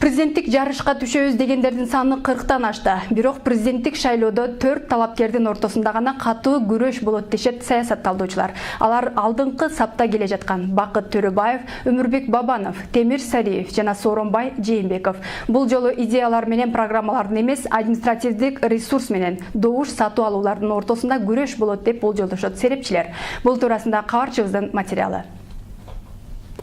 Президенттик жарышка түшөбүз дегендердин саны 40-тан ашты. Бирок президенттик шайлоодо 4 талапкердин ортосунда гана катуу күрөш болот дешет саясатталуучулар. Алар алдыңкы сапта келе жаткан Бакыт Төрөбаев, Өмүрбек Бабанов, Темир Сариев жана Сооронбай Жээнбеков. Бул жолу идеялар менен программалардын эмес, административдик ресурс менен добуш сатуу алуулардын ортосунда күрөш болот деп болжолдошот серепчилер. Бул туурасында кабарчыбыздын материалы.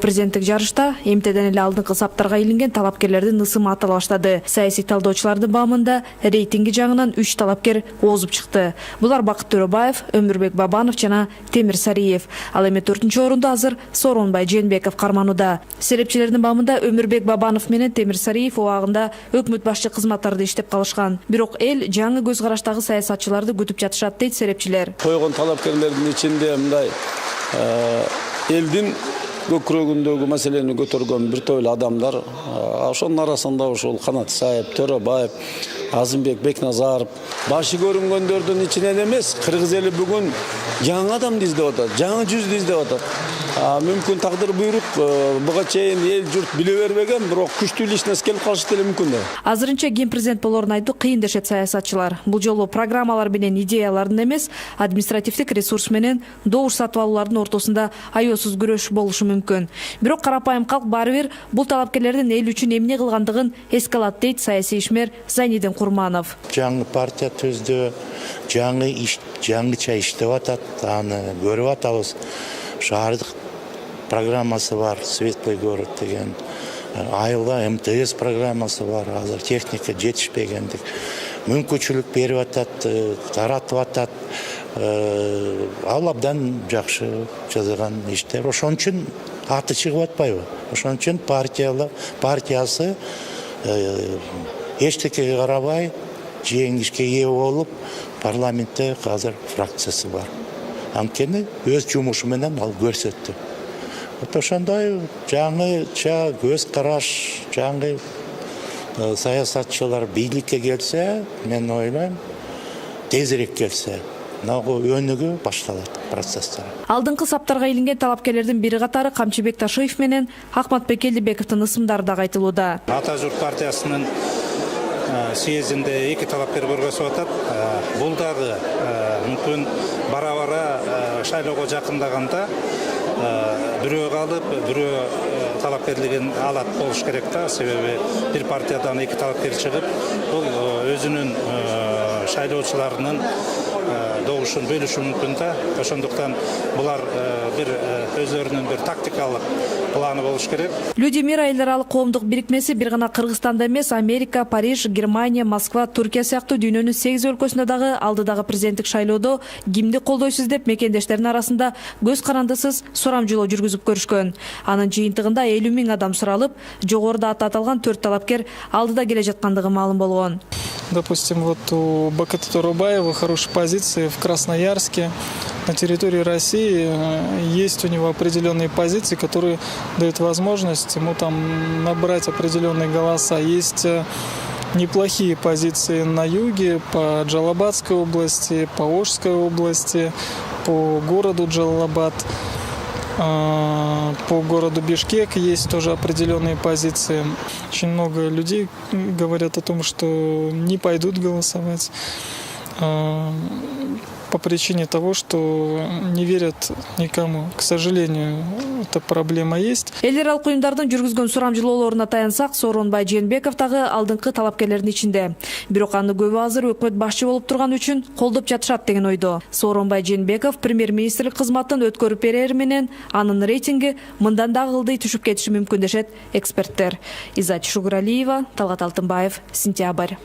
Президенттик жарышта МТден эле алдыңкы саптарга илинген талапкерлердин ысымы атала баштады. Саясий талдоочулардын баамында рейтинги жагынан 3 талапкер озуп чыкты. Булар Бакыт Төрөбаев, Өмүрбек Бабанов жана Темир Сариев. Ал эми 4-чү орунду азыр Сооронбай Жээнбеков карманууда. Серепчилердин баамында Өмүрбек Бабанов менен Темир Сариев убагында өкмөт башчы кызматтарда иштеп калышкан. Бирок эл жаңы көз караштагы саясатчыларды күтүп жатышат дейт серепчилер. Койгон талапкерлердин ичинде мындай элдин көкүрөгүндөгү маселени көтөргөн бир топ адамдар, ошонун арасында ушул Канат Исаев, Төрөбаев, Азымбек Бекназаров башы көрүнгөндөрдүн ичинен эмес, кыргыз эли бүгүн жаңы адамды издеп атат, жаңы жүздү издеп атат. Мүмкүн тагдыр буйрук буга чейин эл журт биле бербеген, бирок күчтүү ишнес келип калышы деле мүмкүн. Азырынча ким президент болорун айтуу кыйын дешет саясатчылар. Бул жолу программалар менен идеялардын эмес, административдик ресурс менен добуш сатып алуулардын ортосунда аеосуз күрөш болушу мүмкүн. Бирок карапайым калк баары бир бул талапкерлердин эл үчүн эмне кылгандыгын эске алат дейт саясий ишмер Зайнидин Курманов. Жаңы партия түздү, жаңыча иштеп атат, аны көрүп атабыз. Шаардык программасы бар, Светлый город деген. Айылда МТС программасы бар, азыр техника жетишпегендик. Мүмкүнчүлүк берип атат, таратып атат. Ал абдан жакшы жазган иштер. Ошон үчүн аты чыгып атпайбы? Ошон үчүн партиясы эчтекеге карабай, жеңишке ээ болуп, парламентте азыр фракциясы бар. Анткени өз жумушу менен ал көрсөттү. Ошондой жаңыча көз караш, жаңы саясатчылар бийликке келсе, мен ойлойм, тезирээк келсе, өнүгүү башталат процесстер. Алдыңкы саптарга илинген талапкерлердин бири катары Камчыбек Ташиев менен Акматбек Элдибековдун ысымдары да айтылууда. Ата журт партиясынын съездинде 2 талапкер көргөзүп атат. Бул дагы мүмкүн бара-бара шайлоого жакындаганда бирөө калып, бирөө талапкерлигин алат болуш керек да. Себеби бир партиядан 2 талапкер чыгып, бул өзүнүн шайлоочуларынын добушун бөлүшү мүмкүн да. Ошондуктан булар бир өзлөрүнүн бир тактикалык планы болуш керек. Люди мира элдер аралык коомдук бирикмеси бир гана Кыргызстанда эмес, Америка, Париж, Германия, Москва, Туркия сыяктуу дүйнөнүн 8 өлкөсүндө дагы алдыдагы президенттик шайлоодо кимди колдойсуз деп мекендештердин арасында көз карандысыз сурамжылоо жүргүзүп көрүшкөн. Анын жыйынтыгында 50 000 адам суралып, жогоруда аты аталган 4 талапкер алдыда келе жаткандыгы маалым болгон. Допустим, вот у Бакыта Төрөбаева хорошие позиции в Красноярске. На территории России есть у него определенные позиции, которые дают возможность ему там набрать определенные голоса. Есть неплохие позиции на юге, по Джалабадской области, по Ошской области, по городу Джалалабад. По городу Бишкек есть тоже определенные позиции. Очень много людей говорят о том, что не пойдут голосовать по причине того, что не верят никому. К сожалению, эта проблема есть. Эл аралык уюмдардын жүргүзгөн сурамжылоолоруна таянсак, Сооронбай Жээнбеков дагы алдыңкы талапкерлердин ичинде. Бирок аны көбү азыр өкмөт башчы болуп турган үчүн колдоп жатышат деген ойдо. Сооронбай Жээнбеков премьер-министрлик кызматын өткөрүп берери менен анын рейтинги мындан дагы ылдый түшүп кетиши мүмкүн дешет эксперттер. Изат Шугуралиева, Талгат Алтынбаев, Сентябрь.